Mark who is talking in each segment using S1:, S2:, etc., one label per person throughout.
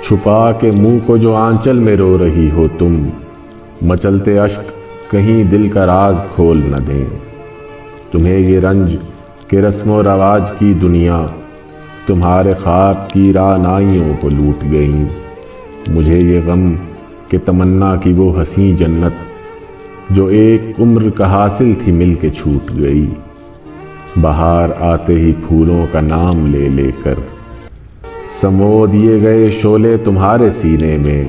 S1: چھپا کے منہ کو جو آنچل میں رو رہی ہو تم، مچلتے اشک کہیں دل کا راز کھول نہ دیں۔ تمہیں یہ رنج کہ رسم و رواج کی دنیا تمہارے خواب کی رعنائیوں کو لوٹ گئیں۔ مجھے یہ غم کہ تمنا کی وہ حسین جنت جو ایک عمر کا حاصل تھی مل کے چھوٹ گئی۔ بہار آتے ہی پھولوں کا نام لے لے کر سمو دیے گئے شعلے تمہارے سینے میں،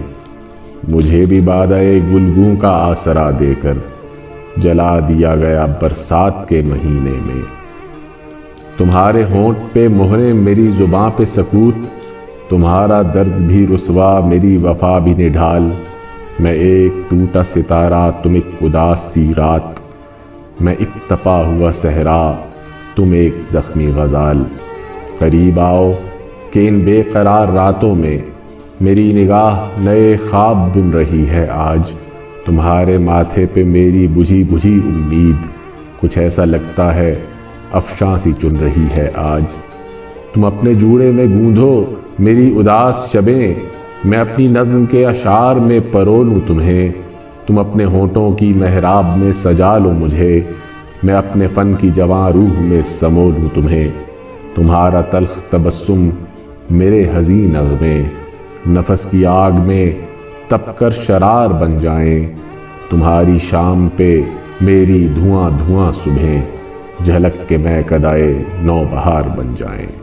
S1: مجھے بھی بادۂ گلگوں کا آسرا دے کر جلا دیا گیا برسات کے مہینے میں۔ تمہارے ہونٹ پہ مہریں میری زباں پہ سکوت، تمہارا درد بھی رسوا میری وفا بھی نڈھال۔ میں ایک ٹوٹا ستارہ تم ایک اداس سی رات، میں ایک تپا ہوا صحرا تم ایک زخمی غزال۔ قریب آؤ کہ ان بے قرار راتوں میں میری نگاہ نئے خواب بن رہی ہے آج۔ تمہارے ماتھے پہ میری بجھی بجھی امید کچھ ایسا لگتا ہے افشاں سی چن رہی ہے آج۔ تم اپنے جوڑے میں گوندھو میری اداس شبیں، میں اپنی نظم کے اشعار میں پرو لوں تمہیں۔ تم اپنے ہونٹوں کی محراب میں سجا لو مجھے، میں اپنے فن کی جواں روح میں سمو لوں تمہیں۔ تمہارا تلخ تبسم میرے حزین نغمے نفس کی آگ میں تپ کر شرار بن جائیں۔ تمہاری شام پہ میری دھواں دھواں صبحیں جھلک کے مہکدائے نو بہار بن جائیں۔